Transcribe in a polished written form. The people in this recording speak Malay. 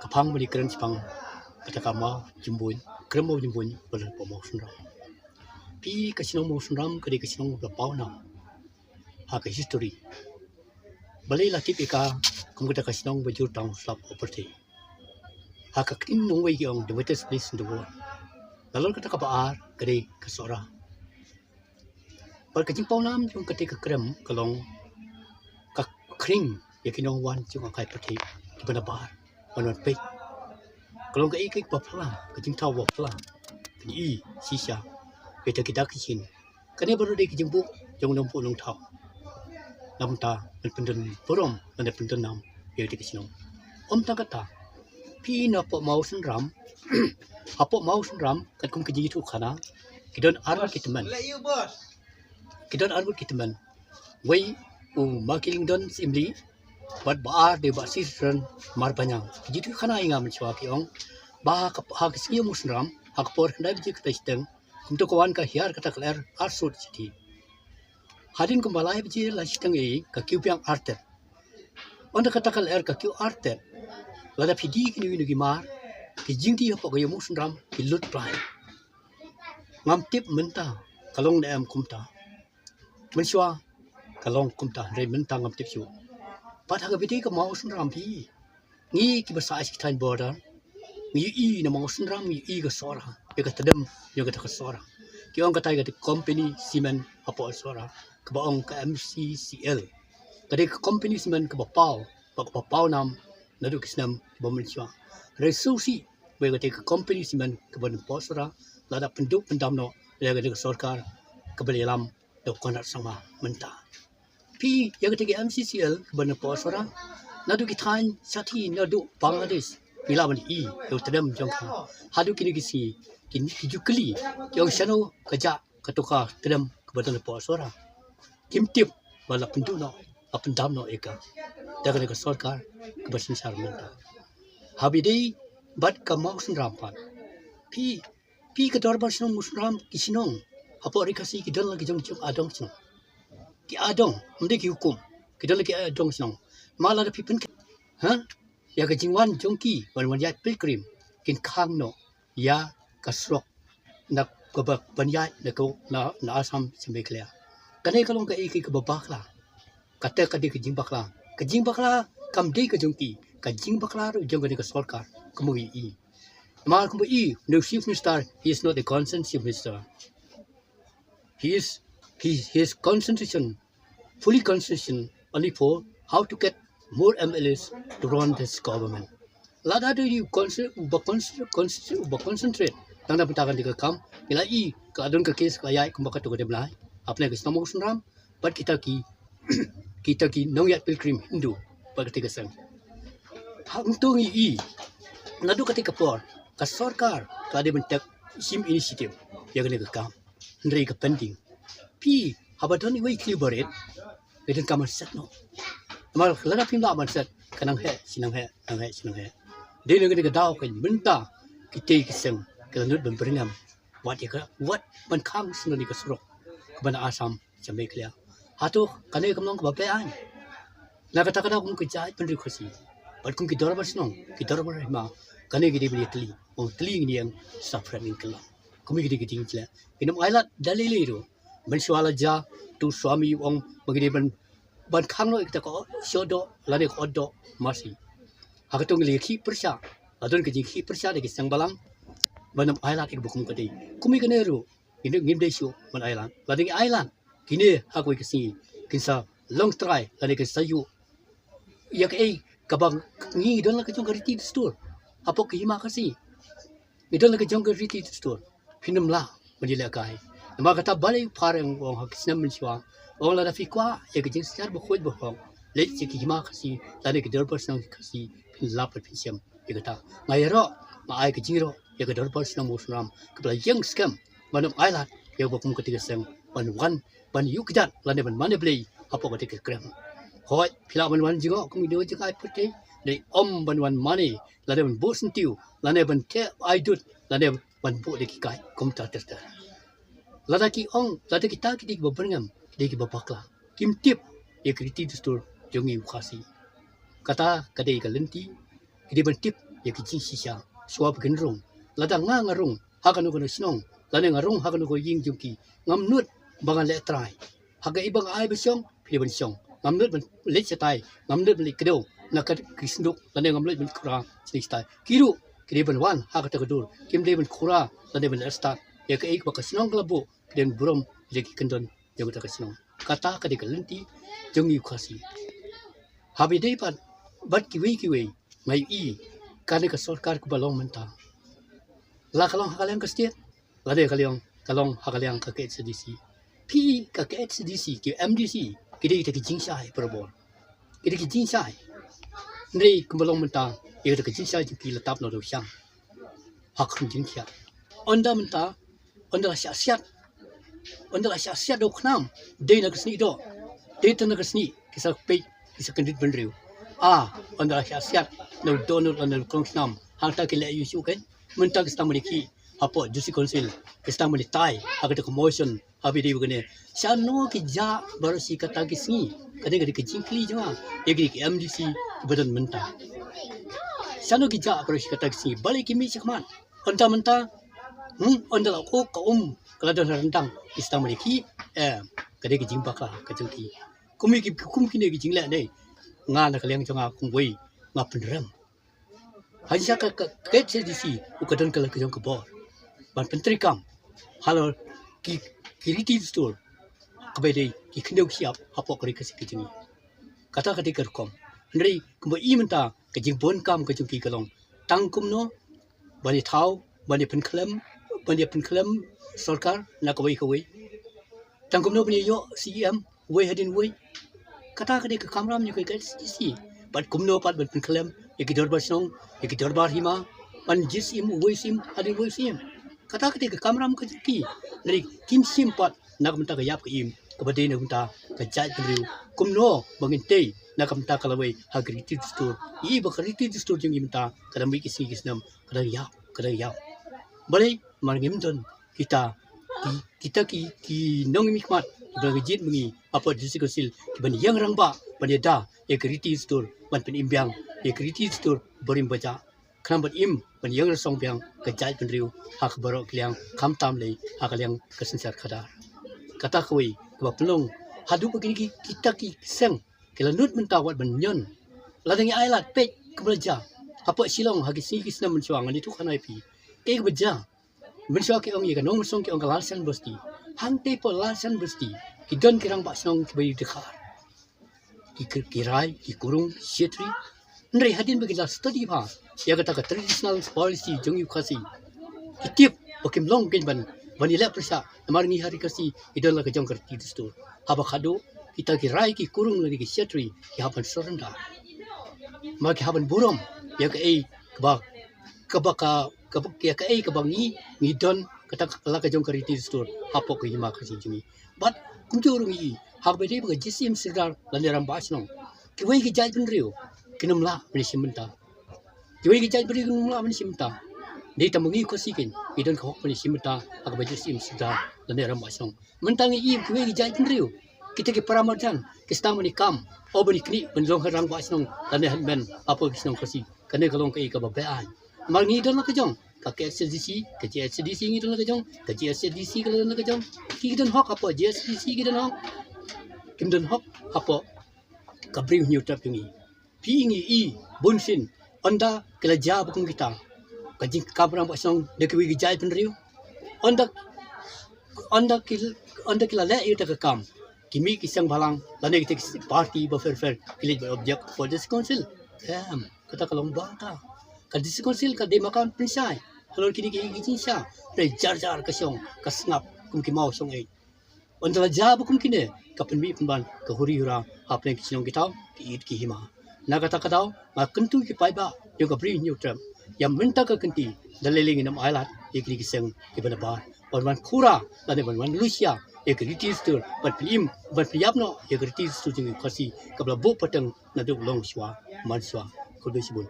kapang beri keren sipang kata kama jembun keren mau jembun boleh pomau sunram pi kasinong mau sunram kadi kasinong berpau nam ha ka history balai latip ika kumkata kasinong bajur tang slap property ha ka kin nong wei yong the wettest place in the world lalu kata kabaar kadi kasora bal kajing pau nam yung kati ka krem kalong ka kring yakinong wan yung akai pati di bana bar wan pe kalong ka ikik bapla kajing tau bapla ni sisa kita kita kicin kani baru di kajing bu yung nong pu nong tau nam ta pendun borom dan pendun nam ya di kisinong ta kata pi na po mau senram apo mau senram kat kum kajing itu kana kidon arwa kitaman kidon arwa kitaman wei makiling don simli bat baar de basis ran mar banyang jitu khana inga menchwa ki ong ba ka ha ki musram ha ka por khandai ji kata steng kum to kawan ka hiar kata kler arsut siti hadin kum balai ji la steng e ka kyupiang arte onda kata kler ka kyu arte lada pidi ki ni mar ki jingti ha po ga musram ki lut plai ngam tip menta kalong na am kumta menchwa kalong kumta re menta ngam tip chu pat ha bidi ka mau sunram pi ngi ki basa is tain border ngi i na mau sunram ngi i ga sora ya ka tadam ya ka sora ki ong ka tai ga company cement apo sora ka ba ong ka MCCL tadi ka company cement ka ba pau nam na du kisnam ba menchwa re susi we ga ka company cement ka ba po sora lada penduk pendam no ya ga sarkar ka ba lam do konat sama menta pi yang ketiga MCCL kebenar pos orang nadu kitan sati nadu Bangladesh bila mani I yo tedam jongka hadu kini kisi kini kijukli yang shano kerja katuka tedam kebenar pos orang kimtip bala pendu no apendam no eka dagan ke sarkar kebesin sarmenta habidi bat kamau sunrampan pi ke dorbar sinong musram kisinong apa rikasi kidal lagi jong adong sinong ki adong mende ki hukum kita lagi adong senang malah ada pipen ha ya ke jingwan jongki wan ya pilgrim kin khang no ya kasrok nak ke banyai na ko na asam sembe klia kane kalong ka iki ke babakla kata ka di ke jingbakla kam di ke jongki ka jingbakla ro jong ke sarkar kamu I mal kamu I no chief minister he is not the consent chief minister his concentration, fully concentration only for how to get more MLAs to run this government. Lada do you concentrate. Tanda pentakan di kam, bila I keadaan ke kes kaya kumbakat tu kedemlai. Apne kes nomor sunram, but kita ki nongyat pilgrim Hindu pada ketika sen. Hangtung I nadu ketika por ke sarkar kada bentuk sim inisiatif yang kena kam. Ndri ke pending. Pi habadon iwai klibaret eden kamar set no mal lada pim la man set kanang he sinang he de ne ga daw kan benta kite kiseng kanut ben beringam wat man khang sino ni ka surok ban asam jambe klia hatu kane kamnong ka bape an na kata kana kum kejai pendri khosi bat kum ki dorbar sino ki dorbar ma kane gi de beli tli ni yang safran in kala kumi gi ting kila inum ailat dalile ro mensuala ja tu suami wong begini ban khang no kita ko shodo lani ko do masi hakatung lekhi persya adon ke jikhi persya de sang balang banam ailan ik bukum kadi kumi kaneru ini ngim de shu man ailan lani ailan kini hakoi kesi kinsa long try lani ke sayu yak ei kabang ngi don la ke jong riti store apo ki ma kasi idon la ke jong riti store pinum la menjila kai ma kata balai parang wong hakisna menchwa wong la fikwa ya ke sejar bukhoj bukhong le ki ma kasi tane ke dor person kasi pin la per pinsiam ya kata ngai ro ma ai ke jingro ya ke dor person musram ke bla yang scam manam ailat ya bokum ke tiga seng ban yukdat la ne ban mane blei apo ke tiga krem hoi pila ban jingo kum do je kai pute de ban mane la ne ban bosen tiu la ne ban te ai dut la ne ban bu de ki kai kum ta ter lada ki ong lada kita ki beberngam ki babakla kim tip ya kriti dustur jongi ukasi kata kadai kalenti ki ban tip ya ki jing sisa suwa begin rong lada nga ngarong hakan ko sinong lada ngarong hakan ko ying jungki ngam nut bangan le trai haga ibang ai besyong pili besyong ngam nut ben le chatai ngam nut le kedo nakat kisnduk lada ngam le ben kura sini stai kiru kiri ben wan haga tagadur kim de ben kura lada ben sta ya ke ik baka sinong klabu den burom le ki kendon ya ta sinong kata ka de kalenti jong yu khasi habi dei pat bat kiwi ngai i kane ka sarkar ku balong menta la kalong hakaliang ka state la de kalong hakaliang ka KHDC pi ka KHDC ki MDC ki de ki jingsai probor ki de ki jingsai nei ku balong menta ye de ki jingsai ki la tap no do syang hak jingsia onda menta onda syasiat do knam de na kesni do de tan na kesni kisah pe kisah kendit benriu onda syasiat no donor on konsnam harta kila isu kan mentang kita memiliki apa jusi konsil kita memiliki tai agak commotion habi di begini sano kija baru si kata kisni kadang-kadang kejingkli cuma ya ki MDC badan mentah sano kija baru si kata kisni balik kimi cakman onda mentah onda aku kalau dah rendang kita memiliki kadang kejing bakal kejengki kumi kejing lah deh ngana kalian jangan kungwei ngapen rem hanya ka KHDC ukadan kala kejong kebor ban pentri kam halo ki retail store kabede ki kendau siap apa kari kasi kejini kata kerkom ndri kumba i menta kejing bon kam kejong ki kalong tangkum no bani thau bani penklem sarkar na kawai tangkum no bani yo CM we hadin we kata ke kamram ni ke KHDC pat kumno pat ban penklem iki dorbar snong iki dorbar hima pan jisim wesim hadin wesim kata ke kamram ke ki dari kim sim pat nak menta ke yap ke im ke bade ne menta ke jai kriu kumno banginte nak menta kalawai hagriti store i bakriti store jeng menta kadam wi kisi kisnam kadang yap bale margimton kita ki nong mikmat bergejit mengi apa disi kosil ban yang rangba ban da ekriti store ban pen imbyang ekriti store borim baja kram ban im ban yang song byang kejai penriu hak barok kliang kam tam le hakaliang kesensar khadar kata koi ba pelong hadu begini kita ki seng kelanut mentawat ban nyon ladang ailat pe kebelaja apa silong hagi si kisna mencuang ni tu kanai pi ke beja mencuang ke ong ye kanong song ke ong kalalsan bosti hante po lalsan bosti kidon kirang pak song kibai dekhar kirai kurung sietri ndre hadin bagi study pa ya kata traditional policy jong yu khasi kitip okim long ken ban vanila persa amar ni hari kasi idon la kejong kerti distur haba khado kita kirai ki kurung lagi ki sietri ki haban sorenda maki haban burom ya ke ai kebangi ngidon kata la kejong kerti distur hapo ke hima kasi jumi but kunjurung i habede bagi jisim sedar landaran basnong kiwai ki jai penriu kinumla menisimenta kiwai ki jai penriu kinumla menisimenta di tamungi kosikin idon kau menisimenta agak jisim sedar landaran basnong mentangi i kiwai ki jai penriu kita ki paramarjan kita menikam obenikni benjong harang basnong landaran ben apa kisnong kosi kane kalong kai ka babean marngi idon la kejong ka KHDC ngidon la kejong ka KHDC kalon la kejong kidon hok apa KHDC kidon hok kimdon hok apa kabring new tap ini pingi i bunsin onda kelaja bukum kita kajing kabram pasong dekwi gijai penriu onda kila le ita kam kimi kisang balang lane kita party befer kilit object for this council kata kalong bata ka this council ka de makan prinsai halor kini ki ginsha re jar kasong kasngap kum ki mau song ai onda la bukum kine kapan mi pemban ke huri hura apa yang kisinong kita ki it ki hima na kata katau ma kentu ki paiba yo ka bri new term yang menta ka kenti daleling nam ailat ikri kiseng ki banabar ban khura lane ban lucia ekriti stur ban plim ban priapno ekriti stur jing khasi kabla bo patang na do long swa man swa ko be sibun